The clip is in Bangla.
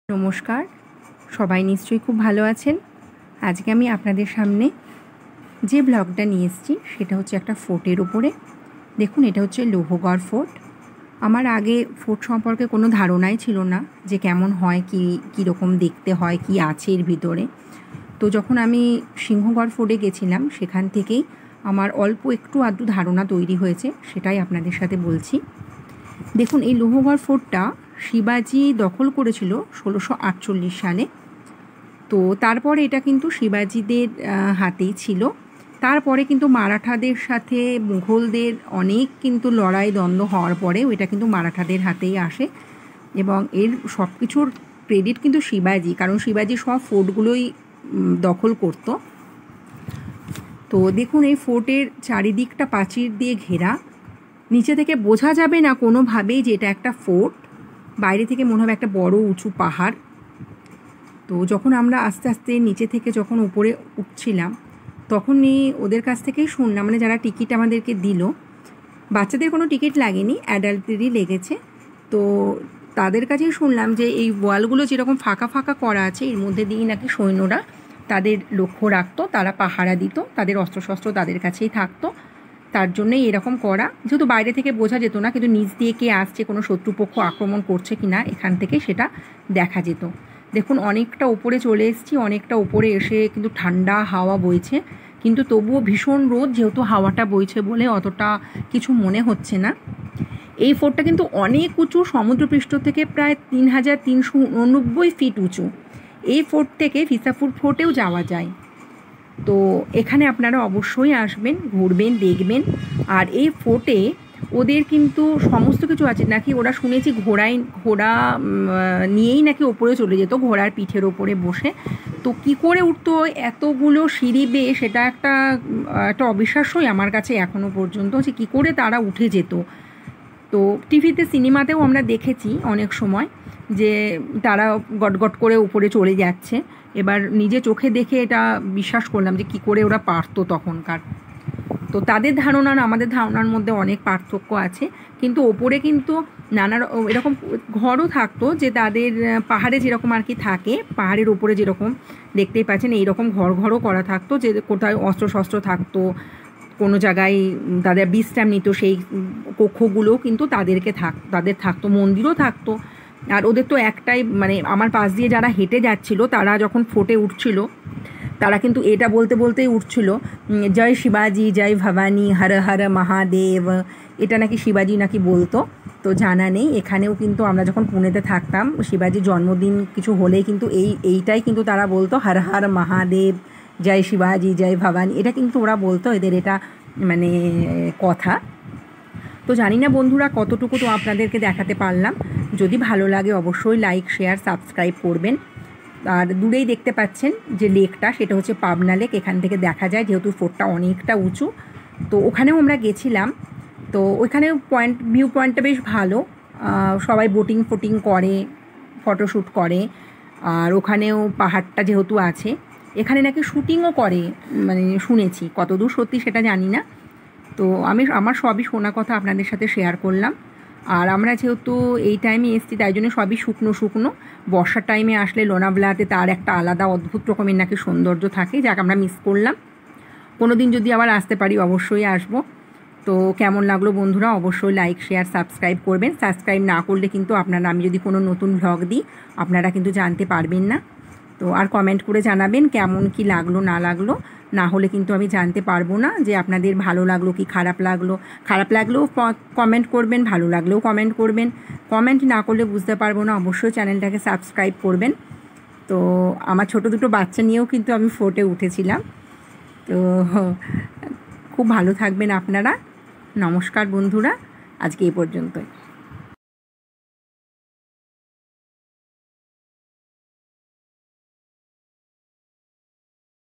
নমস্কার, সবাই নিশ্চয়ই খুব ভালো আছেন। আজকে আমি আপনাদের সামনে যে ব্লগটা নিয়ে এসেছি সেটা হচ্ছে একটা ফোর্টের উপরে। দেখুন, এটা হচ্ছে লোহগড় ফোর্ট। আমার আগে ফোর্ট সম্পর্কে কোনো ধারণাই ছিল না যে কেমন হয়, কীরকম দেখতে হয়, কি আছে এর ভিতরে। তো যখন আমি সিংহগড় ফোর্টে গেছিলাম সেখান থেকেই আমার অল্প একটু আধটু ধারণা তৈরি হয়েছে, সেটাই আপনাদের সাথে বলছি। দেখুন, এই লোহগড় ফোর্টটা শিবাজি দখল করেছিল 1648 সালে। তো তারপরে এটা কিন্তু শিবাজিদের হাতেই ছিল। তারপরে কিন্তু মারাঠাদের সাথে মুঘলদের অনেক কিন্তু লড়াই দ্বন্দ্ব হওয়ার পরেও এটা কিন্তু মারাঠাদের হাতেই আসে, এবং এর সব কিছুর ক্রেডিট কিন্তু শিবাজি, কারণ শিবাজি সব ফোর্টগুলোই দখল করত। তো দেখুন, এই ফোর্টের চারিদিকটা প্রাচীর দিয়ে ঘেরা। নিচে থেকে বোঝা যাবে না কোনোভাবেই যে এটা একটা ফোর্ট। বাইরে থেকে মনে হবে একটা বড় উঁচু পাহাড়। তো যখন আমরা আস্তে আস্তে নিচে থেকে যখন উপরে উঠছিলাম, তখনই ওদের কাছ থেকেই শুনলাম, মানে যারা টিকিট আমাদেরকে দিল, বাচ্চাদের কোনো টিকিট লাগেনি, অ্যাডাল্টদেরই লেগেছে। তো তাদের কাছেই শুনলাম যে এই ওয়ালগুলো যেরকম ফাঁকা ফাঁকা করা আছে, এর মধ্যে দিয়েই নাকি সৈন্যরা তাদের লক্ষ্য রাখতো, তারা পাহারা দিত, তাদের অস্ত্রশস্ত্র তাদের কাছেই থাকতো। তার জন্যই এরকম করা, যেহেতু বাইরে থেকে বোঝা যেত না, কিন্তু নিচ দিয়ে কে আসছে, কোনো শত্রুপক্ষ আক্রমণ করছে কি না, এখান থেকে সেটা দেখা যেত। দেখুন, অনেকটা উপরে চলে এসেছি, অনেকটা উপরে এসে কিন্তু ঠান্ডা হাওয়া বইছে, কিন্তু তবুও ভীষণ রোদ, যেহেতু হাওয়াটা বইছে বলে অতটা কিছু মনে হচ্ছে না। এই ফোর্টটা কিন্তু অনেক উঁচু, সমুদ্রপৃষ্ঠ থেকে প্রায় 3389 ফিট উঁচু। এই ফোর্ট থেকে ভিসাপুর ফোর্টেও যাওয়া যায়। তো এখানে আপনারা অবশ্যই আসবেন, ঘুরবেন, দেখবেন। আর এই ফোর্টে ওদের কিন্তু সমস্ত কিছু আছে, নাকি ওরা শুনেছি ঘোড়া নিয়েই নাকি ওপরে চলে যেত, ঘোড়ার পিঠের ওপরে বসে। তো কি করে উঠতো এতগুলো সিঁড়ি বেয়ে, সেটা একটা অবিশ্বাস্যই আমার কাছে এখনও পর্যন্ত, যে কী করে তারা উঠে যেত। তো টিভিতে, সিনেমাতেও আমরা দেখেছি অনেক সময় যে তারা গটগট করে উপরে চলে যাচ্ছে। এবার নিজে চোখে দেখে এটা বিশ্বাস করলাম যে কী করে ওরা পারতো তখনকার। তো তাদের ধারণা আর আমাদের ধারণার মধ্যে অনেক পার্থক্য আছে। কিন্তু ওপরে কিন্তু নানা এরকম ঘরও থাকতো, যে তাদের পাহাড়ে যেরকম আর কি থাকে, পাহাড়ের ওপরে যেরকম দেখতেই পাচ্ছেন এইরকম ঘরও করা থাকতো, যে কোথায় অস্ত্রশস্ত্র থাকতো, কোনো জায়গায় তাদের বিশ্রাম নিত, সেই কক্ষগুলোও কিন্তু তাদের থাকতো, মন্দিরও থাকতো। আর ওদের তো একটাই, মানে আমার পাশ দিয়ে যারা হেঁটে যাচ্ছিল, তারা যখন ফোর্টে উঠছিল, তারা কিন্তু এটা বলতে বলতেই উঠছিল, জয় শিবাজি, জয় ভবানী, হর হর মহাদেব। এটা নাকি শিবাজি নাকি বলতো। তো জানা নেই। এখানেও কিন্তু আমরা যখন পুনেতে থাকতাম, শিবাজির জন্মদিন কিছু হলেই কিন্তু এইটাই কিন্তু তারা বলতো, হর হর মহাদেব, জয় শিবাজি, জয় ভবানী। এটা কিন্তু ওরা বলতো, এদের এটা মানে কথা। তো জানি না বন্ধুরা কতটুকু তো আপনাদেরকে দেখাতে পারলাম। যদি ভালো লাগে অবশ্যই লাইক, শেয়ার, সাবস্ক্রাইব করবেন। আর দূরেই দেখতে পাচ্ছেন যে লেকটা, সেটা হচ্ছে পাবনা লেক। এখান থেকে দেখা যায়, যেহেতু ফোর্টটা অনেকটা উঁচু। তো ওখানেও আমরা গেছিলাম। তো ওইখানেও ভিউ পয়েন্টটা বেশ ভালো। সবাই বোটিং ফোটিং করে, ফটোশ্যুট করে। আর ওখানেও পাহাড়টা যেহেতু আছে, এখানে নাকি শ্যুটিংও করে, মানে শুনেছি, কতদূর সত্যি সেটা জানি না। তো আমার সবই শোনা কথা আপনাদের সাথে শেয়ার করলাম। আর আমরা যেহেতু এই টাইমে এসেছি, তাই জন্য সবই শুকনো শুকনো। বর্ষার টাইমে আসলে লোনাভলাতে তার একটা আলাদা অদ্ভুত রকমের নাকি সৌন্দর্য থাকে, যাকে আমরা মিস করলাম। কোনো দিন যদি আবার আসতে পারি অবশ্যই আসবো। তো কেমন লাগলো বন্ধুরা, অবশ্যই লাইক, শেয়ার, সাবস্ক্রাইব করবেন। সাবস্ক্রাইব না করলে কিন্তু আমি যদি কোনো নতুন ভ্লগ দিই, আপনারা কিন্তু জানতে পারবেন না। তো আর কমেন্ট করে জানাবেন কেমন কি লাগলো না লাগলো, না হলে কিন্তু আমি জানতে পারবো না যে আপনাদের ভালো লাগলো কি খারাপ লাগলো। খারাপ লাগলেও কমেন্ট করবেন, ভালো লাগলেও কমেন্ট করবেন। কমেন্ট না করলে বুঝতে পারবো না। অবশ্যই চ্যানেলটাকে সাবস্ক্রাইব করবেন। তো আমার ছোটো দুটো বাচ্চা নিয়েও কিন্তু আমি ফোর্টে উঠেছিলাম। তো খুব ভালো থাকবেন আপনারা। নমস্কার বন্ধুরা, আজকে এই পর্যন্তই।